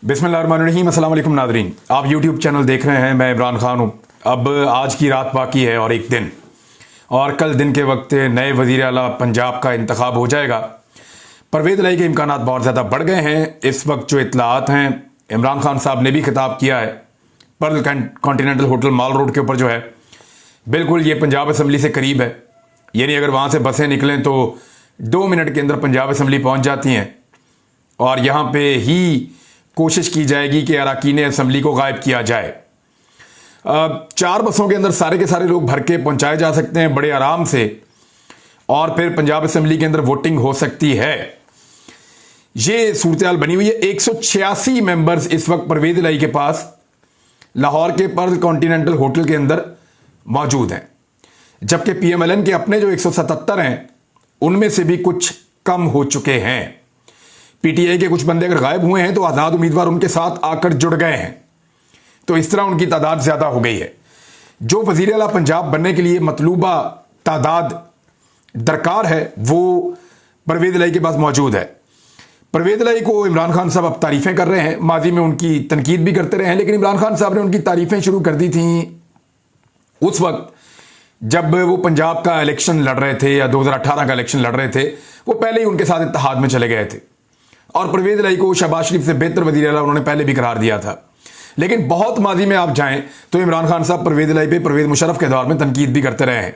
बिस्मिल्लाहिर्रहमानिर्रहीम। अस्सलाम वालेकुम नादरीन, आप यूट्यूब चैनल देख रहे हैं। मैं इमरान खान हूँ। अब आज की रात बाकी है और एक दिन, और कल दिन के वक्त नए वज़ीर आला पंजाब का इंतखाब हो जाएगा। परवेज़ इलाही के इम्कानात बहुत ज़्यादा बढ़ गए हैं। इस वक्त जो इतलात हैं, इमरान खान साहब ने भी खिताब किया है पर्ल कॉन्टीनेंटल होटल माल रोड के ऊपर जो है, बिल्कुल ये पंजाब असम्बली से करीब है। यानी अगर वहाँ से बसें निकलें तो 2 मिनट के अंदर पंजाब असम्बली पहुँच जाती हैं, और यहाँ पे ही कोशिश की जाएगी कि अरकान असम्बली को गायब किया जाए। 4 बसों के अंदर सारे के सारे लोग भर के पहुंचाए जा सकते हैं बड़े आराम से, और फिर पंजाब असम्बली के अंदर वोटिंग हो सकती है। ये सूरत बनी हुई है। 186 मेंबर्स इस वक्त परवेज़ इलाही के पास लाहौर के पर्ल कॉन्टीनेंटल होटल के अंदर मौजूद हैं, जबकि PMLN के अपने जो 177 हैं उनमें से भी कुछ कम हो चुके हैं। PTI के कुछ बंदे अगर गायब हुए हैं तो आज़ाद उम्मीदवार उनके साथ आकर जुड़ गए हैं, तो इस तरह उनकी तादाद ज़्यादा हो गई है। जो वज़ीर आला पंजाब बनने के लिए मतलूबा तादाद दरकार है वो परवेज़ इलाही के पास मौजूद है। परवेज़ इलाही को इमरान खान साहब अब तारीफ़ें कर रहे हैं। माजी में उनकी तनकीद भी करते रहे हैं, लेकिन इमरान खान साहब ने उनकी तारीफ़ें शुरू कर दी थी उस वक्त जब वो पंजाब का इलेक्शन लड़ रहे थे, या 2018 का इलेक्शन लड़ रहे थे। वो पहले ही उनके साथ इत्तेहाद में चले गए थे, और परवेज़ इलाही को शहबाज शरीफ से बेहतर वज़ीर आला उन्होंने पहले भी करार दिया था। लेकिन बहुत माजी में आप जाएं तो इमरान खान साहब परवेज़ इलाही पे परवेज़ मुशर्रफ के दौर में तनकीद भी करते रहे हैं।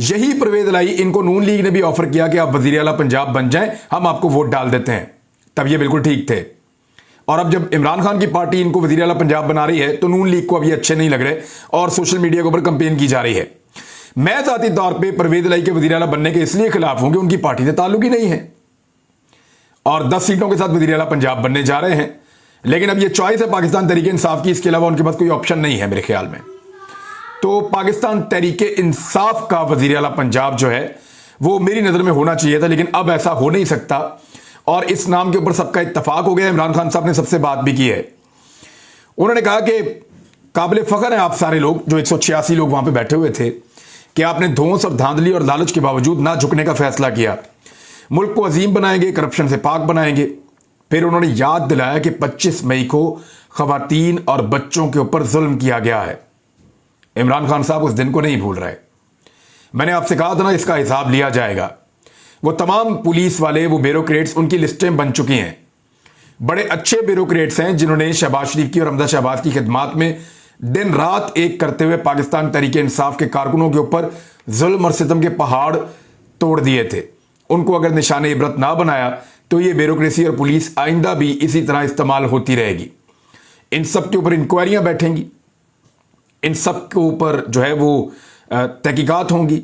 यही परवेज़ इलाही, इनको नून लीग ने भी ऑफर किया कि आप वज़ीर आला पंजाब बन जाएं, हम आपको वोट डाल देते हैं। तब ये बिल्कुल ठीक थे। और अब जब इमरान खान की पार्टी इनको वज़ीर आला पंजाब बना रही है तो नून लीग को अब ये अच्छे नहीं लग रहे, और सोशल मीडिया के ऊपर कंपेन की जा रही है। मैं ज़ाती तौर पर परवेज़ इलाही के वज़ीर आला बनने के इसलिए खिलाफ हूं कि उनकी पार्टी से ताल्लुक ही नहीं है, और 10 सीटों के साथ वज़ीर आला पंजाब बनने जा रहे हैं। लेकिन अब ये चॉइस है पाकिस्तान तहरीक इंसाफ की, इसके अलावा उनके पास कोई ऑप्शन नहीं है मेरे ख्याल में। तो पाकिस्तान तहरीक इंसाफ का वज़ीर आला पंजाब जो है वो मेरी नज़र में होना चाहिए था, लेकिन अब ऐसा हो नहीं सकता, और इस नाम के ऊपर सबका इत्तफाक हो गया। इमरान खान साहब ने सबसे बात भी की है। उन्होंने कहा कि काबिल फ़ख्र हैं आप सारे लोग जो 186 लोग वहां पर बैठे हुए थे, कि आपने धौंस और धांधली और लालच के बावजूद ना झुकने का फैसला किया। मुल्क को अजीम बनाएंगे, करप्शन से पाक बनाएंगे। फिर उन्होंने याद दिलाया कि 25 मई को खवातीन और बच्चों के ऊपर जुल्म किया गया है। इमरान खान साहब उस दिन को नहीं भूल रहे। मैंने आपसे कहा था ना, इसका हिसाब लिया जाएगा। वो तमाम पुलिस वाले, वो ब्यूरोक्रेट्स, उनकी लिस्टें बन चुकी हैं। बड़े अच्छे ब्यूरोक्रेट्स हैं जिन्होंने शहबाज शरीफ की और हमजा शहबाज की खिदमात में दिन रात एक करते हुए पाकिस्तान तहरीक इंसाफ के कारकुनों के ऊपर जुल्म और सितम के पहाड़ तोड़ दिए थे। उनको अगर निशाने इबरत ना बनाया तो ये ब्यूरोक्रेसी और पुलिस आइंदा भी इसी तरह इस्तेमाल होती रहेगी। इन सब के ऊपर इंक्वायरियां बैठेंगी, इन सब के ऊपर जो है वो तहकीकात होंगी।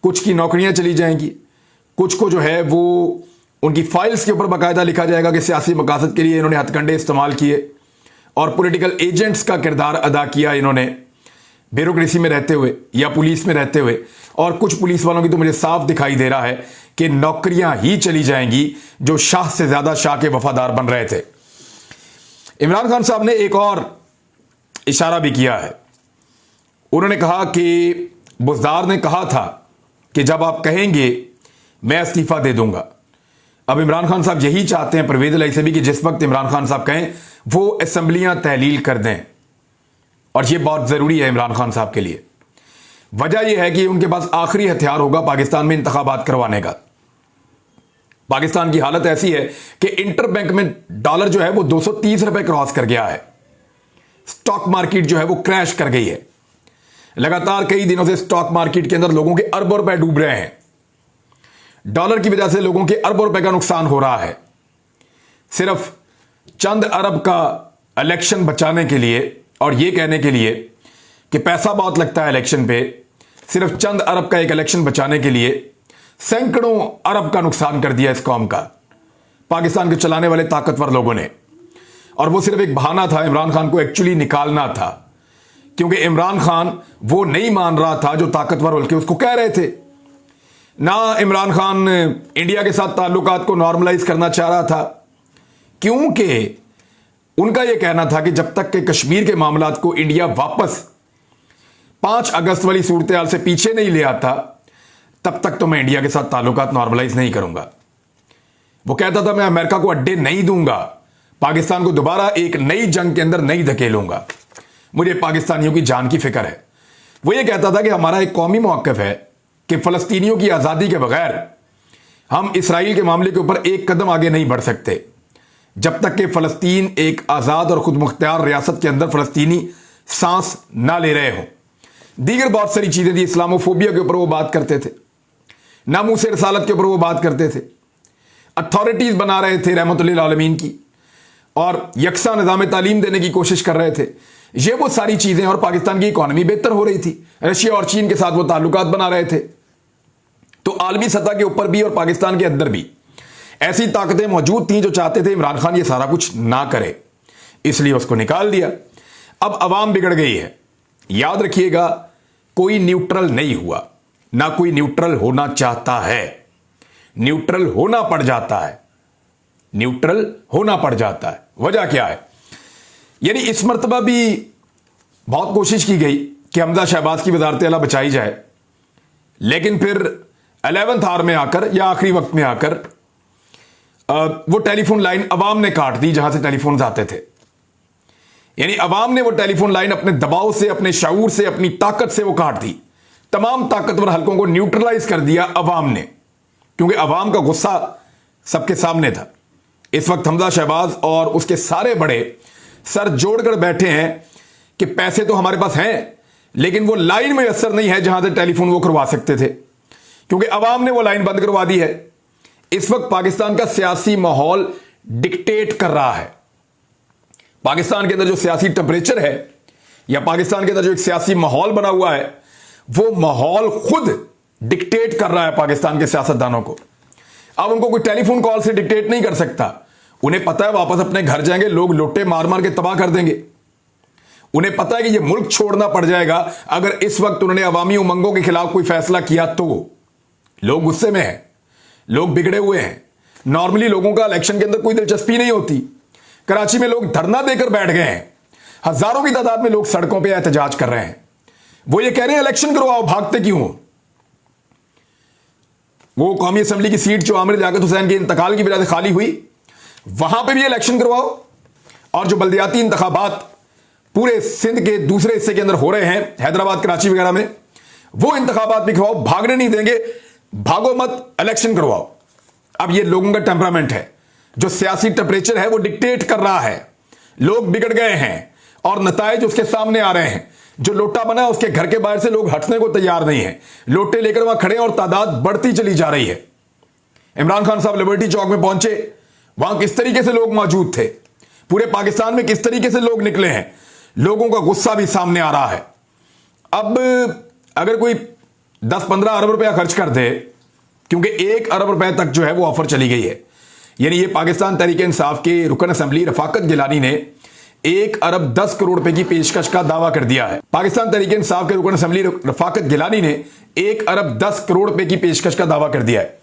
कुछ की नौकरियां चली जाएंगी, कुछ को जो है वो उनकी फाइल्स के ऊपर बाकायदा लिखा जाएगा कि सियासी मकासद के लिए इन्होंने हथकंडे इस्तेमाल किए और पॉलिटिकल एजेंट्स का किरदार अदा किया इन्होंने ब्यूरोक्रेसी में रहते हुए या पुलिस में रहते हुए। और कुछ पुलिस वालों की तो मुझे साफ दिखाई दे रहा है कि नौकरियां ही चली जाएंगी जो शाह से ज्यादा शाह के वफादार बन रहे थे। इमरान खान साहब ने एक और इशारा भी किया है। उन्होंने कहा कि बुज़दार ने कहा था कि जब आप कहेंगे मैं इस्तीफा दे दूंगा। अब इमरान खान साहब यही चाहते हैं परवेज़ इलाही से भी कि जिस वक्त इमरान खान साहब कहें वो असेंबलियां तहलील कर दें, और यह बहुत जरूरी है इमरान खान साहब के लिए। वजह यह है कि उनके पास आखिरी हथियार होगा पाकिस्तान में इंतखाबात करवाने का। पाकिस्तान की हालत ऐसी है कि इंटर बैंक में डॉलर जो है वो 230 रुपए क्रॉस कर गया है। स्टॉक मार्केट जो है वो क्रैश कर गई है। लगातार कई दिनों से स्टॉक मार्केट के अंदर लोगों के अरबों रुपए डूब रहे हैं। डॉलर की वजह से लोगों के अरबों रुपए का नुकसान हो रहा है। सिर्फ चंद अरब का इलेक्शन बचाने के लिए और यह कहने के लिए कि पैसा बहुत लगता है इलेक्शन पे, सिर्फ चंद अरब का एक इलेक्शन बचाने के लिए सैकड़ों अरब का नुकसान कर दिया इस कौम का पाकिस्तान के चलाने वाले ताकतवर लोगों ने। और वो सिर्फ एक बहाना था इमरान खान को एक्चुअली निकालना था, क्योंकि इमरान खान वो नहीं मान रहा था जो ताकतवर उनके उसको कह रहे थे। ना इमरान खान इंडिया के साथ ताल्लुकात को नॉर्मलाइज करना चाह रहा था, क्योंकि उनका यह कहना था कि जब तक के कश्मीर के मामलात को इंडिया वापस 5 अगस्त वाली सूरत हाल से पीछे नहीं ले आता तब तक तो मैं इंडिया के साथ ताल्लुकात नॉर्मलाइज नहीं करूंगा। वो कहता था मैं अमेरिका को अड्डे नहीं दूंगा पाकिस्तान को दोबारा एक नई जंग के अंदर नहीं धकेलूंगा। मुझे पाकिस्तानियों की जान की फिक्र है। वो ये कहता था कि हमारा एक कौमी मौक़िफ़ है कि फ़लस्तीनियों की आज़ादी के बगैर हम इसराइल के मामले के ऊपर एक कदम आगे नहीं बढ़ सकते जब तक कि फ़लस्तीन एक आज़ाद और खुद मुख्तियार रियासत के अंदर फ़लस्तीनी सांस ना ले रहे हों। दीगर बहुत सारी चीज़ें थी। इस्लामोफोबिया के ऊपर वो बात करते थे, नामूस रसालत के ऊपर वो बात करते थे, अथॉरिटीज़ बना रहे थे रहमतुल्लिल आलमीन की, और यकसा निज़ाम तालीम देने की कोशिश कर रहे थे। ये वो सारी चीज़ें, और पाकिस्तान की इकॉनमी बेहतर हो रही थी। रशिया और चीन के साथ वो ताल्लुकात बना रहे थे। तो आलमी सतह के ऊपर भी और पाकिस्तान के अंदर भी ऐसी ताकतें मौजूद थीं जो चाहते थे इमरान खान ये सारा कुछ ना करे, इसलिए उसको निकाल दिया। अब अवाम बिगड़ गई है। याद रखिएगा, कोई न्यूट्रल नहीं हुआ, ना कोई न्यूट्रल होना चाहता है। न्यूट्रल होना पड़ जाता है, न्यूट्रल होना पड़ जाता है। वजह क्या है? यानी इस मरतबा भी बहुत कोशिश की गई कि हमजा शहबाज की वजारत आला बचाई जाए, लेकिन फिर 11th आवर में आकर या आखिरी वक्त में आकर वो टेलीफोन लाइन अवाम ने काट दी जहां से टेलीफोन आते थे। यानी अवाम ने वो टेलीफोन लाइन अपने दबाव से, अपने शऊर से, अपनी ताकत से वो काट दी। तमाम ताकतवर हलकों को न्यूट्रलाइज कर दिया अवाम ने, क्योंकि अवाम का गुस्सा सबके सामने था। इस वक्त हमजा शहबाज और उसके सारे बड़े सर जोड़कर बैठे हैं कि पैसे तो हमारे पास हैं, लेकिन वो लाइन में असर नहीं है जहां से टेलीफोन वो करवा सकते थे, क्योंकि अवाम ने वो लाइन बंद करवा दी है। इस वक्त पाकिस्तान का सियासी माहौल डिक्टेट कर रहा है। पाकिस्तान के अंदर जो सियासी टेम्परेचर है, या पाकिस्तान के अंदर जो एक सियासी माहौल बना हुआ है, वो माहौल खुद डिक्टेट कर रहा है पाकिस्तान के सियासतदानों को। अब उनको कोई टेलीफोन कॉल से डिक्टेट नहीं कर सकता। उन्हें पता है वापस अपने घर जाएंगे, लोग लोटे मार मार के तबाह कर देंगे। उन्हें पता है कि ये मुल्क छोड़ना पड़ जाएगा अगर इस वक्त उन्होंने अवामी उमंगों के खिलाफ कोई फैसला किया तो। लोग गुस्से में हैं, लोग बिगड़े हुए हैं। नॉर्मली लोगों का इलेक्शन के अंदर कोई दिलचस्पी नहीं होती। कराची में लोग धरना देकर बैठ गए हैं, हजारों की तादाद में लोग सड़कों पर एहतजाज कर रहे हैं। वो ये कह रहे हैं इलेक्शन करवाओ, भागते क्यों हो? वो कौमी असम्बली की सीट जो आमिर लियाकत हुसैन के इंतकाल की वजह से खाली हुई, वहां पे भी इलेक्शन करवाओ। और जो बल्दियाती इंतखाबात पूरे सिंध के दूसरे हिस्से के अंदर हो रहे हैं, हैदराबाद, कराची वगैरह में, वो इंतखाबात भी करवाओ। भागने नहीं देंगे, भागो मत, इलेक्शन करवाओ। अब ये लोगों का टेम्परामेंट है, जो सियासी टेम्परेचर है वो डिक्टेट कर रहा है। लोग बिगड़ गए हैं और नताइज उसके सामने आ रहे हैं। जो लोटा बना है उसके घर के बाहर से लोग हटने को तैयार नहीं है। लोटे लेकर वहां खड़े हैं और तादाद बढ़ती चली जा रही है। इमरान खान साहब लिबर्टी चौक में पहुंचे, वहां किस तरीके से लोग मौजूद थे, पूरे पाकिस्तान में किस तरीके से लोग निकले हैं, लोगों का गुस्सा भी सामने आ रहा है। अब अगर कोई 10-15 अरब रुपया खर्च कर दे, क्योंकि 1 अरब रुपए तक जो है वो ऑफर चली गई है। यानी ये पाकिस्तान तहरीक इंसाफ के रुकन असेंबली रफाकत गिलानी ने 1 अरब 10 करोड़ रुपए की पेशकश का दावा कर दिया है। पाकिस्तान तहरीक इंसाफ के रुकन असेंबली रफाकत गिलानी ने 1 अरब 10 करोड़ रुपए की पेशकश का दावा कर दिया है।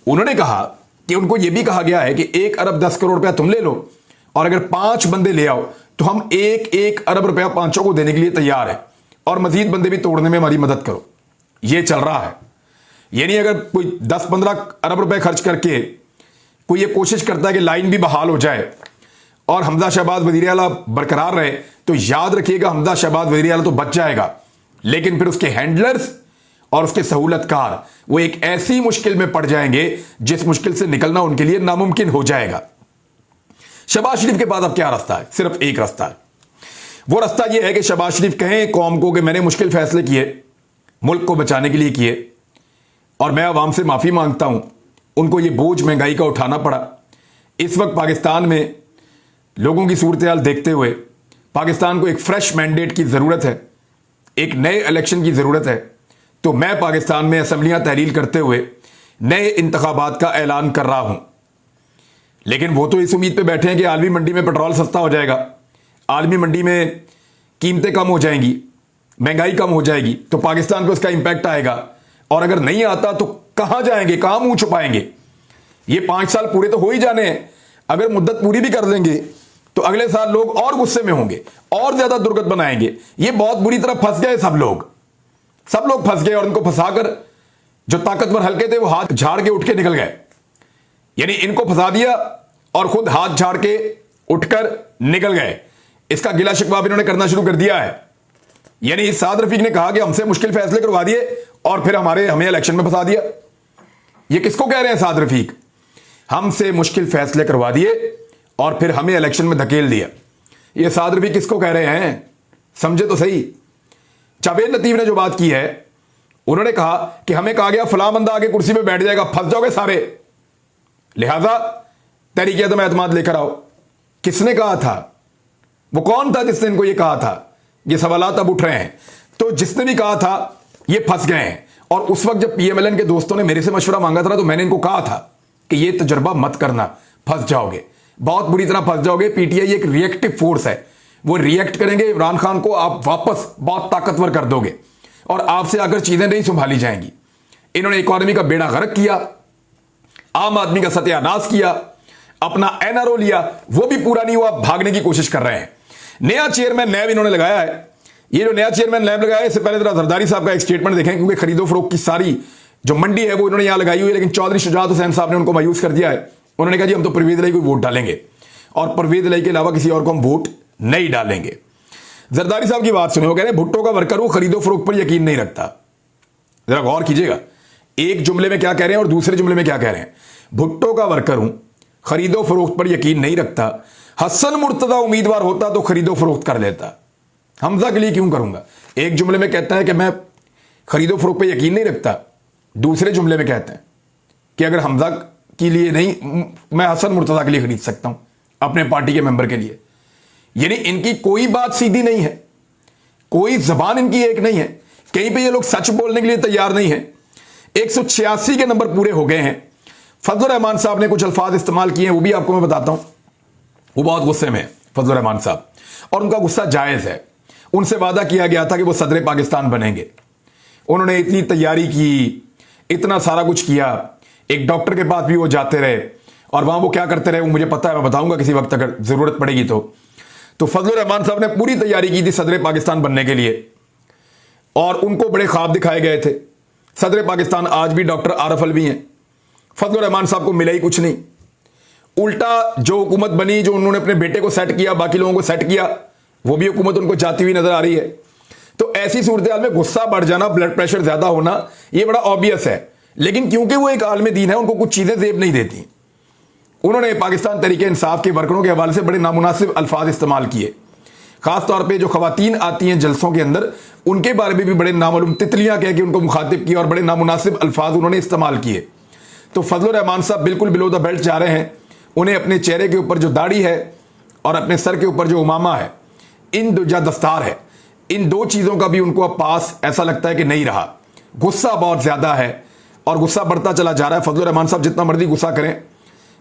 उन्होंने कहा कि उनको यह भी कहा गया है कि 1 अरब 10 करोड़ रुपया तुम ले लो, और अगर 5 बंदे ले आओ तो हम 1 अरब रुपया पांचों को देने के लिए तैयार है, और मजीद बंदे भी तोड़ने में हमारी मदद करो। यह चल रहा है। यानी अगर कोई 10-15 अरब रुपए खर्च करके कोई ये कोशिश करता है कि लाइन भी बहाल हो जाए और हमजा शहबाज वजीर आला बरकरार रहे, तो याद रखिएगा हमजा शहबाज वजीर आला तो बच जाएगा, लेकिन फिर उसके हैंडलर्स और उसके सहूलतकार वो एक ऐसी मुश्किल में पड़ जाएंगे जिस मुश्किल से निकलना उनके लिए नामुमकिन हो जाएगा। शहबाज शरीफ के पास अब क्या रास्ता है? सिर्फ एक रास्ता है। वो रास्ता यह है कि शहबाज शरीफ कहें कौम को कि मैंने मुश्किल फैसले किए, मुल्क को बचाने के लिए किए, और मैं अवाम से माफी मांगता हूं, उनको ये बोझ महंगाई का उठाना पड़ा। इस वक्त पाकिस्तान में लोगों की सूरत हाल देखते हुए पाकिस्तान को एक फ्रेश मैंडेट की ज़रूरत है, एक नए इलेक्शन की ज़रूरत है। तो मैं पाकिस्तान में असम्बलियाँ तहलील करते हुए नए इंतखाबात का ऐलान कर रहा हूँ। लेकिन वो तो इस उम्मीद पे बैठे हैं कि आलमी मंडी में पेट्रोल सस्ता हो जाएगा, आलमी मंडी में कीमतें कम हो जाएंगी, महंगाई कम हो जाएगी, तो पाकिस्तान पे उसका इम्पैक्ट आएगा। और अगर नहीं आता तो कहाँ जाएंगे, कहाँ मुंह छुपाएंगे? ये 5 साल पूरे तो हो ही जाने हैं। अगर मुद्दत पूरी भी कर लेंगे तो अगले साल लोग और गुस्से में होंगे, और ज्यादा दुर्गत बनाएंगे। ये बहुत बुरी तरह फंस गए सब लोग फंस गए, और उनको फंसाकर जो ताकतवर हल्के थे वो हाथ झाड़ के उठ के निकल गए। यानी इनको फंसा दिया और खुद हाथ झाड़ के उठकर निकल गए। इसका गिला शिकवा भी इन्होंने करना शुरू कर दिया है। यानी इस साद रफीक ने कहा कि हमसे मुश्किल फैसले करवा दिए और फिर हमें इलेक्शन में फंसा दिया। ये किसको कह रहे हैं साद रफीक? हमसे मुश्किल फैसले करवा दिए और फिर हमें इलेक्शन में धकेल दिया। ये साद रफीक किसको कह रहे हैं? समझे तो सही। जावेद लतीफ ने जो बात की है, उन्होंने कहा कि हमें कहा गया फलां बंदा आगे कुर्सी पे बैठ जाएगा, फंस जाओगे सारे, लिहाजा तहरीक अदम एतमाद लेकर आओ। किसने कहा था? वो कौन था जिसने इनको ये कहा था? ये सवालात अब उठ रहे हैं। तो जिसने भी कहा था ये फंस गए हैं। और उस वक्त जब पीएमएलएन के दोस्तों ने मेरे से मशवरा मांगा था तो मैंने इनको कहा था कि ये तजर्बा मत करना, फंस जाओगे, बहुत बुरी तरह फंस जाओगे। पीटीआई एक रिएक्टिव फोर्स है, वो रिएक्ट करेंगे, इमरान खान को आप वापस बहुत ताकतवर कर दोगे और आपसे अगर चीजें नहीं संभाली जाएंगी। इन्होंने इकोनॉमी का बेड़ा गर्क किया, आम आदमी का सत्यानाश किया, अपना एनआरओ लिया, वो भी पूरा नहीं हुआ, भागने की कोशिश कर रहे हैं। नया चेयरमैन नैब इन्होंने लगाया है। ये जो नया चेयरमैन नैब लगाया है, इससे पहले जरा जरदारी साहब का एक स्टेटमेंट देखें, क्योंकि खरीदो फरोख्त की सारी जो मंडी है वो इन्होंने यहां लगाई हुई है, लेकिन चौधरी शुजात हुसैन साहब ने उनको मायूस कर दिया है। उन्होंने कहा जी हम तो परवेज इलाही को वोट डालेंगे और परवेज इलाही के अलावा किसी और को हम वोट नहीं डालेंगे। जरदारी साहब की बात सुने, वो कह रहे हैं भुट्टो का वर्कर वो खरीदो फरोख्त पर यकीन नहीं रखता। जरा गौर कीजिएगा, एक जुमले में क्या कह रहे हैं और दूसरे जुमले में क्या कह रहे हैं। भुट्टो का वर्कर हूं, खरीदो फरोख्त पर यकीन नहीं रखता। हसन मुर्तजा उम्मीदवार होता तो खरीदो फरोख्त कर लेता, हमजा के लिए क्यों करूंगा। एक जुमले में कहता है कि मैं खरीदो फरोख्त पर यकीन नहीं रखता, दूसरे जुमले में कहते हैं कि अगर हमजा के लिए नहीं, मैं हसन मुर्तजा के लिए खरीद सकता हूं, अपने पार्टी के मेंबर के लिए। यानी इनकी कोई बात सीधी नहीं है, कोई जबान इनकी एक नहीं है, कहीं पे ये लोग सच बोलने के लिए तैयार नहीं है। 186 के नंबर पूरे हो गए हैं। फजलुर रहमान साहब ने कुछ अल्फाज इस्तेमाल किए हैं, वो भी आपको मैं बताता हूं। वो बहुत गुस्से में है फजलुर रहमान साहब, और उनका गुस्सा जायज है। उनसे वादा किया गया था कि वो सदर पाकिस्तान बनेंगे। उन्होंने इतनी तैयारी की, इतना सारा कुछ किया, एक डॉक्टर के पास भी वो जाते रहे और वहां वो क्या करते रहे वो मुझे पता है, मैं बताऊंगा किसी वक्त अगर जरूरत पड़ेगी तो फजलुर रहमान साहब ने पूरी तैयारी की थी सदर पाकिस्तान बनने के लिए और उनको बड़े ख्वाब दिखाए गए थे। सदर पाकिस्तान आज भी डॉक्टर आरफ अलवी हैं। फजलुर रहमान साहब को मिला ही कुछ नहीं, उल्टा जो हुकूमत बनी, जो उन्होंने अपने बेटे को सेट किया, बाकी लोगों को सेट किया, वो भी हुकूमत उनको जाती हुई नजर आ रही है। तो ऐसी सूरत हाल में गुस्सा बढ़ जाना, ब्लड प्रेशर ज्यादा होना, ये बड़ा ऑब्वियस है। लेकिन क्योंकि वो एक आलम दीन है, उनको कुछ चीजें जेब नहीं देती। उन्होंने पाकिस्तान तहरीक इंसाफ के वर्करों के हवाले से बड़े नामुनासिब अल्फाज इस्तेमाल किए। खासतौर पर जो खवातीन आती हैं जलसों के अंदर, उनके बारे में भी बड़े नामालूम तितलियां कह के उनको मुखातिब किया और बड़े नामुनासिब अल्फाज उन्होंने इस्तेमाल किए। तो फजलुर रहमान साहब बिल्कुल बिलो द बेल्ट जा रहे हैं। उन्हें अपने चेहरे के ऊपर जो दाढ़ी है और अपने सर के ऊपर जो उमामा है, इन दो दस्तार है, इन दो चीजों का भी उनको अब पास ऐसा लगता है कि नहीं रहा। गुस्सा बहुत ज्यादा है और गुस्सा बढ़ता चला जा रहा है। फजलुर रहमान साहब जितना मर्जी गुस्सा करें,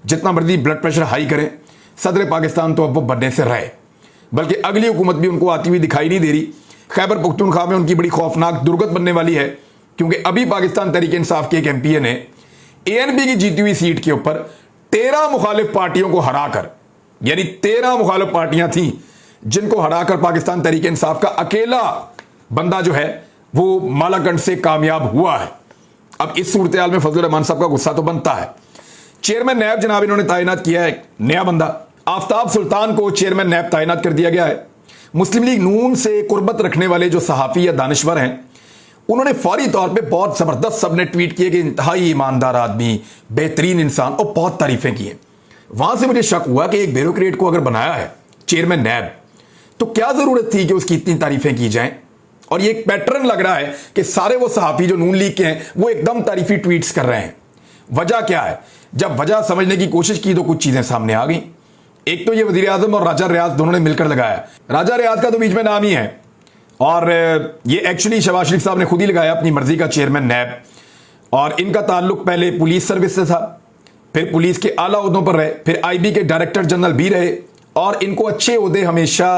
जितना मर्जी ब्लड प्रेशर हाई करें, सदर पाकिस्तान तो अब वो बनने से रहे, बल्कि अगली हुकूमत भी उनको आती हुई दिखाई नहीं दे रही। खैबर पख्तूनख्वा में उनकी बड़ी खौफनाक दुर्गत बनने वाली है, क्योंकि अभी पाकिस्तान तहरीक इंसाफ के एक एमपीए ने एएनपी की जीती हुई सीट के ऊपर 13 मुखालिफ पार्टियों को हराकर, यानी 13 मुखालिफ पार्टियां थी जिनको हराकर पाकिस्तान तहरीक इंसाफ का अकेला बंदा जो है वो मालाकंड से कामयाब हुआ है। अब इस सूरत हाल में फजलुर रहमान साहब का गुस्सा तो बनता है। चेयरमैन नैब जनाब इन्होंने तैनात किया है नया बंदा, आफ्ताब सुल्तान को चेयरमैन नैब तैनात कर दिया गया है। मुस्लिम लीग नून से कुर्बत रखने वाले जो सहाफ़ी या दानिश्वर हैं, उन्होंने फौरी तौर पे बहुत ज़बरदस्त सबने ट्वीट किए कि इंतहाई ईमानदार आदमी, बेहतरीन इंसान, और बहुत तारीफें की हैं। वहां से मुझे शक हुआ कि एक ब्यूरोक्रेट को अगर बनाया है चेयरमैन नैब, तो क्या ज़रूरत थी कि उसकी इतनी तारीफें की जाएं। और ये एक पैटर्न लग रहा है कि सारे वो सहाफ़ी जो नून लीग के हैं वो एकदम तारीफी ट्वीट्स कर रहे हैं। वजह क्या है? जब वजह समझने की कोशिश की तो कुछ चीज़ें सामने आ गई। एक तो ये वज़ीर आज़म और राजा रियाज दोनों ने मिलकर लगाया। राजा रियाज का तो बीच में नाम ही है, और ये एक्चुअली शहबाज शरीफ साहब ने खुद ही लगाया अपनी मर्जी का चेयरमैन नैब। और इनका ताल्लुक पहले पुलिस सर्विस से था, फिर पुलिस के आला ओहदों पर रहे, फिर आईबी के डायरेक्टर जनरल भी रहे, और इनको अच्छे ओहदे हमेशा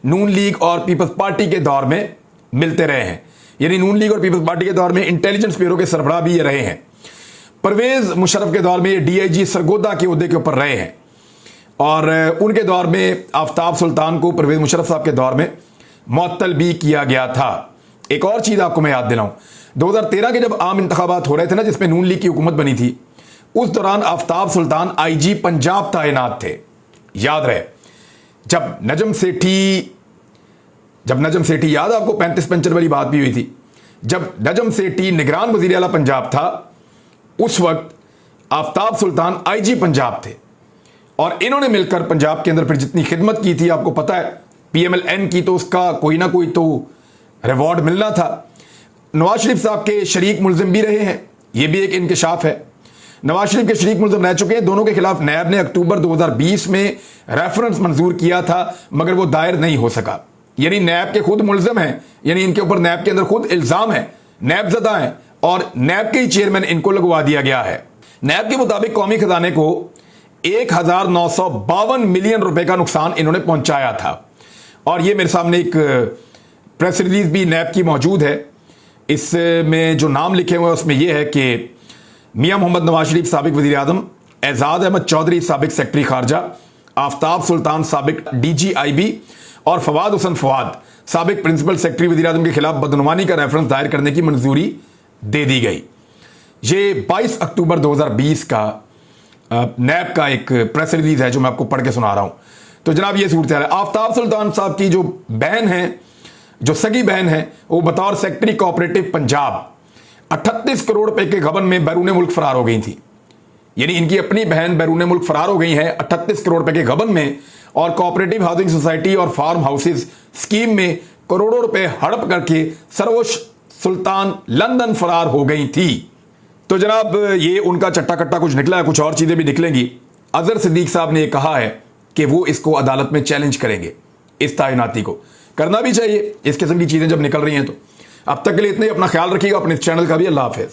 नून लीग और पीपल्स पार्टी के दौर में मिलते रहे हैं। यानी नून लीग और पीपल्स पार्टी के दौर में इंटेलिजेंस ब्यूरो के सरबराह भी ये रहे हैं। परवेज मुशर्रफ के दौर में ये डीआईजी सरगोदा के ओहदे के ऊपर रहे हैं, और उनके दौर में आफ्ताब सुल्तान को परवेज मुशर्रफ साहब के दौर में मुअत्तल भी किया गया था। एक और चीज आपको मैं याद दिलाऊं, 2013 के जब आम इंतखाबात हो रहे थे ना, जिसमें नून लीग की हुकूमत बनी थी, उस दौरान आफ्ताब सुल्तान आईजी पंजाब तैनात थे। याद रहे, जब नजम सेठी याद है आपको 35-55 वाली बात भी हुई थी, जब नजम सेठी निगरान वजीर आला पंजाब था, उस वक्त आफ्ताब सुल्तान आईजी पंजाब थे और इन्होंने मिलकर पंजाब के अंदर फिर जितनी खिदमत की थी आपको पता है, PMLN की तो उसका कोई ना कोई तो रिवॉर्ड मिलना था। नवाज शरीफ साहब के शरीक मुलजिम भी रहे हैं, यह भी एक इंकशाफ है। नवाज शरीफ के शरीक मुलजिम रह चुके हैं। दोनों के खिलाफ नैब ने अक्टूबर 2020 में रेफरेंस मंजूर किया था मगर वो दायर नहीं हो सका। यानी नैब के खुद मुलजिम हैं, यानी इनके ऊपर नैब के अंदर खुद इल्जाम है, नैब ज़दा है और नैब के ही चेयरमैन इनको लगवा दिया गया है। नैब के मुताबिक कौमी खजाने को 1952 मिलियन रुपए का नुकसान इन्होंने पहुंचाया था और ये मेरे सामने एक प्रेस रिलीज भी नैब की मौजूद है। इसमें जो नाम लिखे हुए हैं उसमें यह है कि मियां मोहम्मद नवाज शरीफ साबिक वजीर आजम, एजाज अहमद चौधरी साबिक सेक्रेटरी खारजा, आफ्ताब सुल्तान साबिक DGIB और फवाद हुसैन फवाद साबिक प्रिंसिपल सेक्रेटरी वजीर आजम के खिलाफ बदनुमानी का रेफरेंस दायर करने की मंजूरी दे दी गई। ये 22 अक्टूबर 2020 का नैब का एक प्रेस रिलीज है जो मैं आपको पढ़ के सुना रहा हूं। तो जनाब ये सूरत है, आफ्ताब सुल्तान साहब की जो बहन है, जो सगी बहन है, वो बतौर सेक्रेटरी कोऑपरेटिव पंजाब 38 करोड़ रुपए के गबन में बैरून मुल्क फरार हो गई थी। यानी इनकी अपनी बहन बैरून मुल्क फरार हो गई है 38 करोड़ रुपए के गबन में और कोऑपरेटिव हाउसिंग सोसाइटी और फार्म हाउसेज स्कीम में करोड़ों रुपए हड़प करके सरोज सुल्तान लंदन फरार हो गई थी। तो जनाब ये उनका चट्टा कट्टा कुछ निकला है, कुछ और चीजें भी निकलेंगी। अजहर सिद्दीक साहब ने कहा है कि वो इसको अदालत में चैलेंज करेंगे, इस तैनाती को करना भी चाहिए इस किस्म की चीजें जब निकल रही हैं। तो अब तक के लिए इतना ही, अपना ख्याल रखिएगा, अपने चैनल का भी। अल्लाह हाफिज।